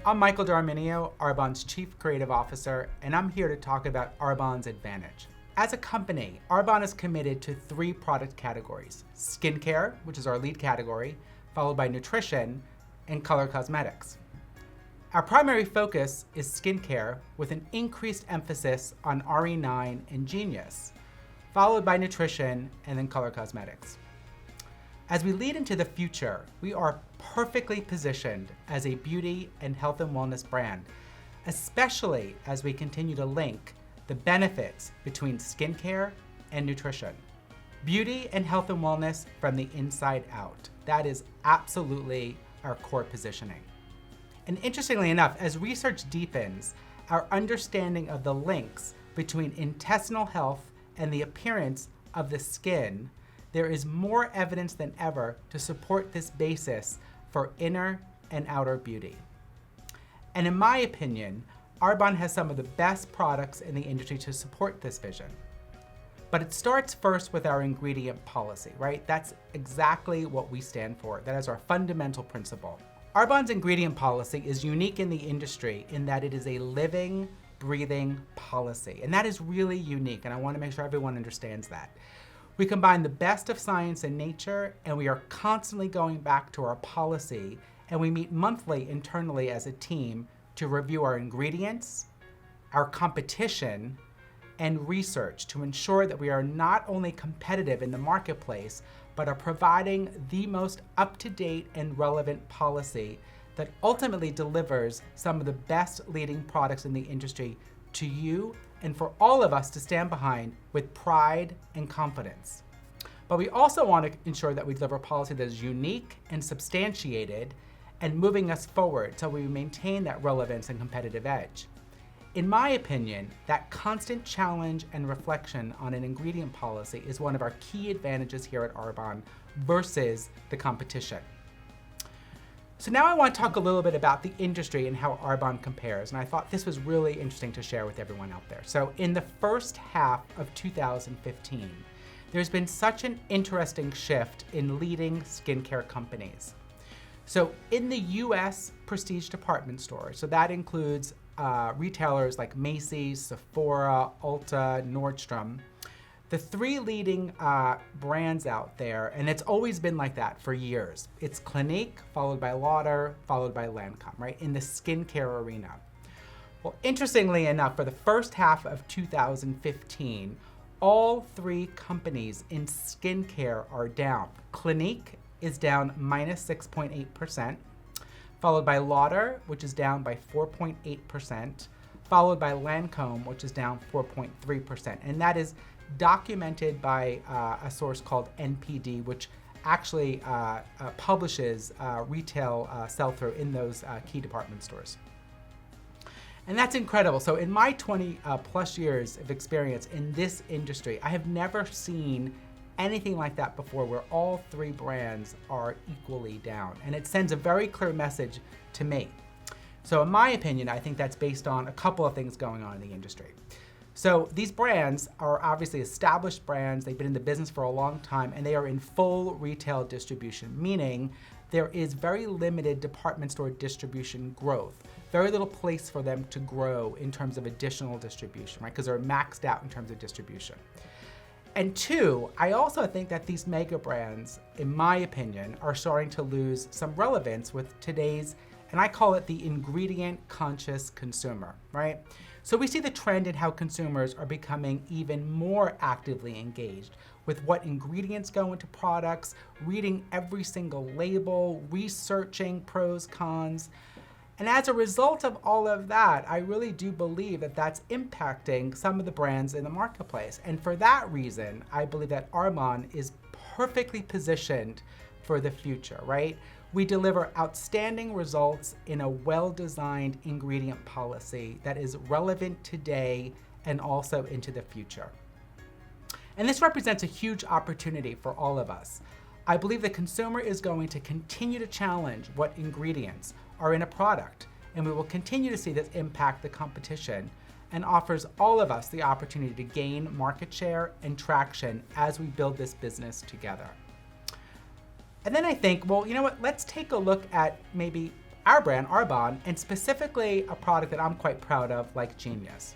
I'm Michael DArminio, Arbonne's Chief Creative Officer, and I'm here to talk about Arbonne's advantage. As a company, Arbonne is committed to 3 product categories: skincare, which is our lead category, followed by nutrition, and color cosmetics. Our primary focus is skincare with an increased emphasis on RE9 and Genius, followed by nutrition and then color cosmetics. As we lead into the future, we are perfectly positioned as a beauty and health and wellness brand, especially as we continue to link the benefits between skincare and nutrition. Beauty and health and wellness from the inside out. That is absolutely our core positioning. And interestingly enough, as research deepens, our understanding of the links between intestinal health and the appearance of the skin, there is more evidence than ever to support this basis for inner and outer beauty. And in my opinion, Arbonne has some of the best products in the industry to support this vision. But it starts first with our ingredient policy, right? That's exactly what we stand for. That is our fundamental principle. Arbonne's ingredient policy is unique in the industry in that it is a living, breathing policy. And that is really unique, and I want to make sure everyone understands that. We combine the best of science and nature, and we are constantly going back to our policy, and we meet monthly internally as a team to review our ingredients, our competition, and research to ensure that we are not only competitive in the marketplace, but are providing the most up-to-date and relevant policy that ultimately delivers some of the best leading products in the industry to you and for all of us to stand behind with pride and confidence. But we also want to ensure that we deliver policy that is unique and substantiated and moving us forward so we maintain that relevance and competitive edge. In my opinion, that constant challenge and reflection on an ingredient policy is one of our key advantages here at Arbonne versus the competition. So now I want to talk a little bit about the industry and how Arbonne compares, and I thought this was really interesting to share with everyone out there. So in the first half of 2015, there's been such an interesting shift in leading skincare companies. So in the US prestige department stores, so that includes retailers like Macy's, Sephora, Ulta, Nordstrom, the 3 leading brands out there, and it's always been like that for years. It's Clinique, followed by Lauder, followed by Lancome, right, in the skincare arena. Well, interestingly enough, for the first half of 2015, all 3 companies in skincare are down. Clinique is down minus 6.8%, followed by Lauder, which is down by 4.8%, followed by Lancome, which is down 4.3%. And that is documented by a source called NPD, which actually publishes retail sell-through in those key department stores. And that's incredible. So in my 20 plus years of experience in this industry, I have never seen anything like that before where all 3 brands are equally down. And it sends a very clear message to me. So in my opinion, I think that's based on a couple of things going on in the industry. So these brands are obviously established brands. They've been in the business for a long time, and they are in full retail distribution, meaning there is very limited department store distribution growth, very little place for them to grow in terms of additional distribution, right? Because they're maxed out in terms of distribution. And 2, I also think that these mega brands, in my opinion, are starting to lose some relevance with today's, and I call it the ingredient conscious consumer, right? So we see the trend in how consumers are becoming even more actively engaged with what ingredients go into products, reading every single label, researching pros, cons. And as a result of all of that, I really do believe that that's impacting some of the brands in the marketplace. And for that reason, I believe that Arbonne is perfectly positioned for the future, right? We deliver outstanding results in a well-designed ingredient policy that is relevant today and also into the future. And this represents a huge opportunity for all of us. I believe the consumer is going to continue to challenge what ingredients are in a product, and we will continue to see this impact the competition and offers all of us the opportunity to gain market share and traction as we build this business together. And then I think, well, you know what, let's take a look at maybe our brand, Arbonne, and specifically a product that I'm quite proud of, like Genius.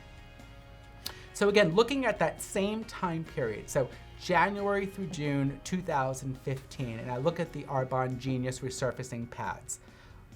So again, looking at that same time period, so January through June 2015, and I look at the Arbonne Genius resurfacing pads.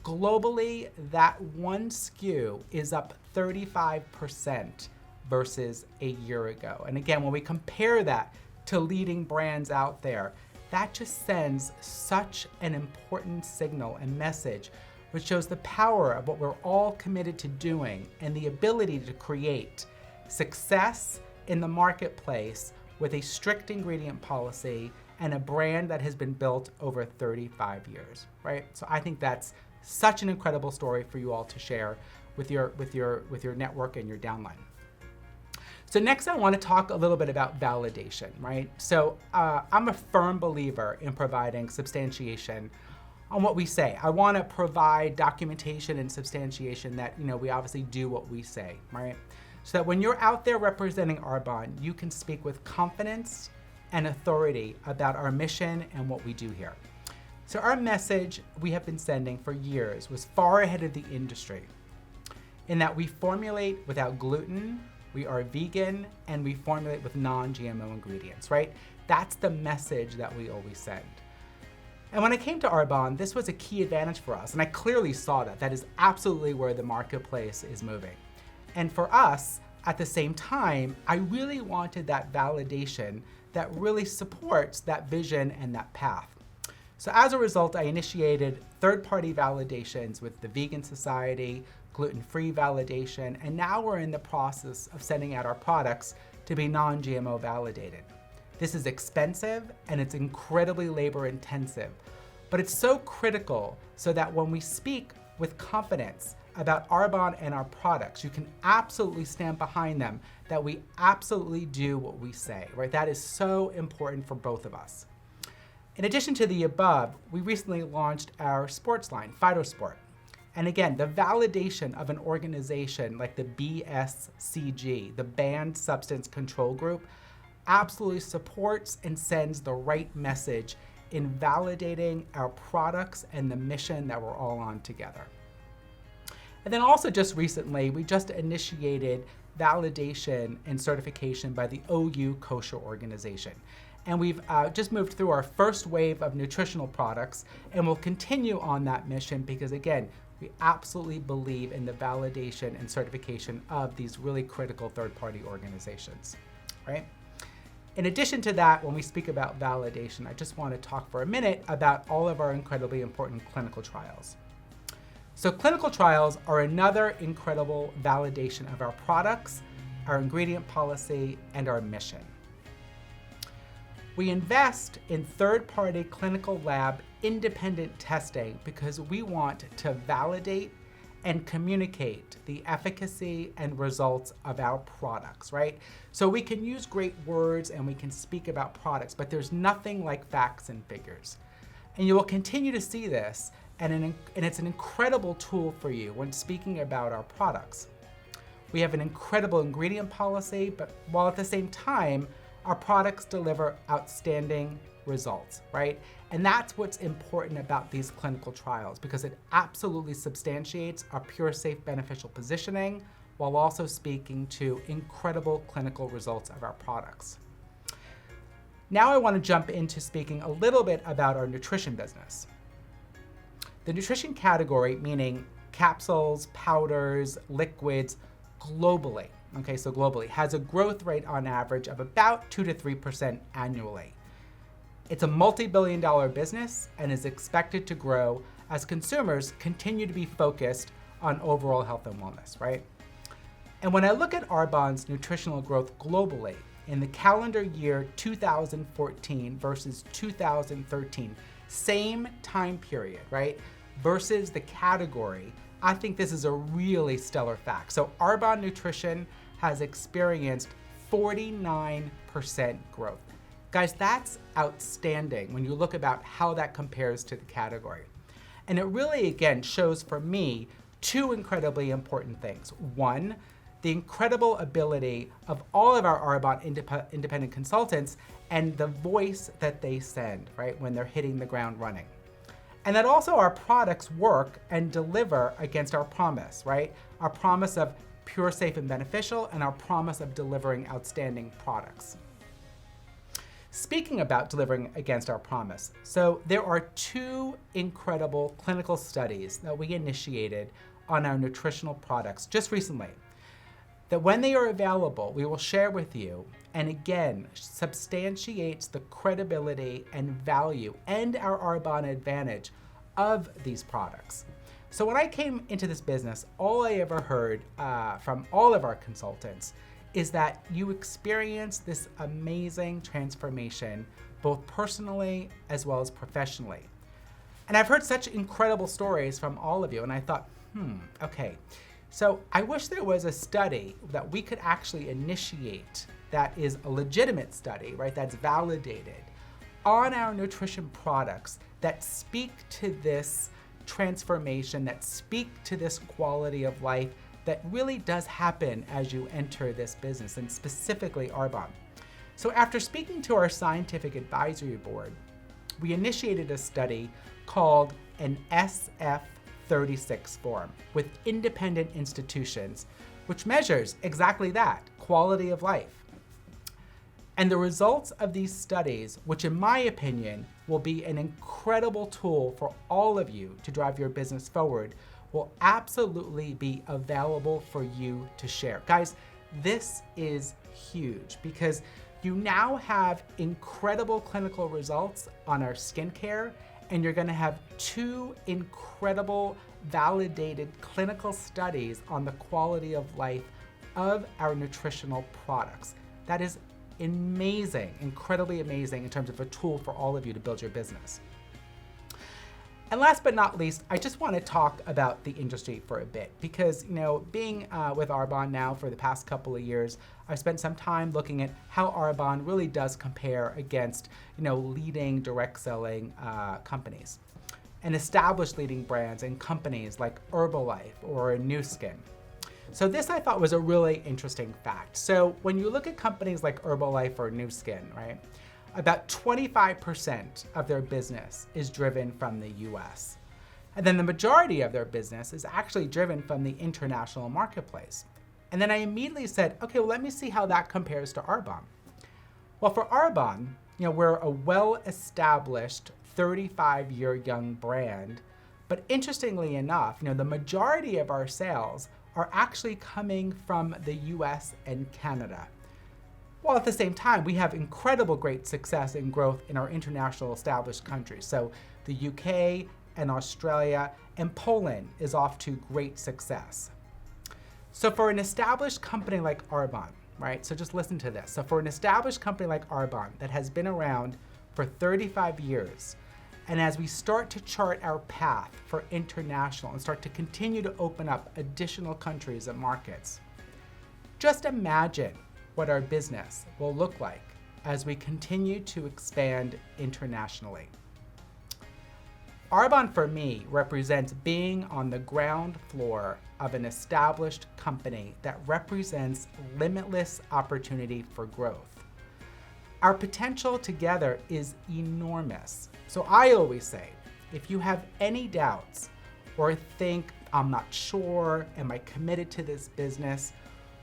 Globally, that one SKU is up 35% versus a year ago. And again, when we compare that to leading brands out there, that just sends such an important signal and message, which shows the power of what we're all committed to doing and the ability to create success in the marketplace with a strict ingredient policy and a brand that has been built over 35 years, right? So I think that's such an incredible story for you all to share with your network and your downline. So next I want to talk a little bit about validation, right? So I'm a firm believer in providing substantiation on what we say. I want to provide documentation and substantiation that, we obviously do what we say, right? So that when you're out there representing Arbonne, you can speak with confidence and authority about our mission and what we do here. So our message we have been sending for years was far ahead of the industry in that we formulate without gluten, we are vegan, and we formulate with non-GMO ingredients, right? That's the message that we always send. And when I came to Arbonne, this was a key advantage for us, and I clearly saw that. That is absolutely where the marketplace is moving. And for us, at the same time, I really wanted that validation that really supports that vision and that path. So as a result, I initiated third-party validations with the Vegan Society, gluten-free validation, and now we're in the process of sending out our products to be non-GMO validated. This is expensive and it's incredibly labor-intensive, but it's so critical so that when we speak with confidence about Arbonne and our products, you can absolutely stand behind them, that we absolutely do what we say, right? That is so important for both of us. In addition to the above, we recently launched our sports line, PhytoSport. And again, the validation of an organization like the BSCG, the Banned Substance Control Group, absolutely supports and sends the right message in validating our products and the mission that we're all on together. And then also just recently, we just initiated validation and certification by the OU Kosher organization. And we've just moved through our first wave of nutritional products, and we'll continue on that mission because again, we absolutely believe in the validation and certification of these really critical third-party organizations, right? In addition to that, when we speak about validation, I just want to talk for a minute about all of our incredibly important clinical trials. So clinical trials are another incredible validation of our products, our ingredient policy, and our mission. We invest in third-party clinical lab independent testing because we want to validate and communicate the efficacy and results of our products, right? So we can use great words and we can speak about products, but there's nothing like facts and figures. And you will continue to see this, and it's an incredible tool for you when speaking about our products. We have an incredible ingredient policy, but while at the same time, our products deliver outstanding results, right? And that's what's important about these clinical trials because it absolutely substantiates our pure, safe, beneficial positioning while also speaking to incredible clinical results of our products. Now I want to jump into speaking a little bit about our nutrition business. The nutrition category, meaning capsules, powders, liquids, globally, okay, so globally, has a growth rate on average of about 2 to 3% annually. It's a multi-billion-dollar business and is expected to grow as consumers continue to be focused on overall health and wellness, right? And when I look at Arbonne's nutritional growth globally, in the calendar year 2014 versus 2013, same time period, right, versus the category, I think this is a really stellar fact. So Arbonne Nutrition has experienced 49% growth. Guys, that's outstanding when you look about how that compares to the category. And it really, again, shows for me two incredibly important things. One, the incredible ability of all of our Arbonne independent consultants and the voice that they send, right, when they're hitting the ground running. and that also our products work and deliver against our promise, right? Our promise of pure, safe, and beneficial, and our promise of delivering outstanding products. Speaking about delivering against our promise, so there are 2 incredible clinical studies that we initiated on our nutritional products just recently, that when they are available, we will share with you, and again, substantiates the credibility and value and our Arbonne advantage of these products. So when I came into this business, all I ever heard from all of our consultants is that you experience this amazing transformation, both personally as well as professionally. And I've heard such incredible stories from all of you, and I thought, okay. So I wish there was a study that we could actually initiate that is a legitimate study, right, that's validated on our nutrition products that speak to this transformation, that speak to this quality of life that really does happen as you enter this business, and specifically Arbonne. So after speaking to our scientific advisory board, we initiated a study called an SF36 form with independent institutions, which measures exactly that, quality of life. And the results of these studies, which in my opinion will be an incredible tool for all of you to drive your business forward, will absolutely be available for you to share. Guys, this is huge because you now have incredible clinical results on our skincare, and you're gonna have 2 incredible validated clinical studies on the quality of life of our nutritional products. That is amazing, incredibly amazing in terms of a tool for all of you to build your business. And last but not least, I just want to talk about the industry for a bit because, being with Arbonne now for the past couple of years, I've spent some time looking at how Arbonne really does compare against, leading direct selling companies and established leading brands and companies like Herbalife or Nu Skin. So this I thought was a really interesting fact. So when you look at companies like Herbalife or Nu Skin, right? About 25% of their business is driven from the US. And then the majority of their business is actually driven from the international marketplace. And then I immediately said, okay, well, let me see how that compares to Arbonne. Well, for Arbonne, we're a well-established 35-year young brand, but interestingly enough, the majority of our sales are actually coming from the US and Canada. While at the same time, we have incredible great success and growth in our international established countries. So the UK and Australia and Poland is off to great success. So for an established company like Arbonne, right? So just listen to this. So for an established company like Arbonne that has been around for 35 years, and as we start to chart our path for international and start to continue to open up additional countries and markets, just imagine what our business will look like as we continue to expand internationally. Arbonne for me represents being on the ground floor of an established company that represents limitless opportunity for growth. Our potential together is enormous. So I always say, if you have any doubts or think, I'm not sure, am I committed to this business?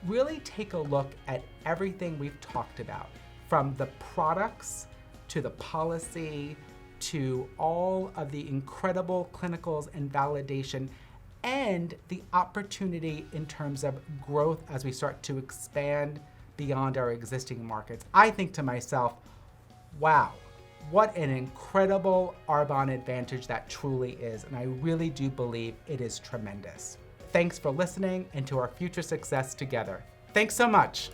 Really take a look at everything we've talked about, from the products to the policy to all of the incredible clinicals and validation and the opportunity in terms of growth as we start to expand beyond our existing markets. I think to myself, wow, what an incredible Arbonne advantage that truly is, and I really do believe it is tremendous. Thanks for listening and to our future success together. Thanks so much.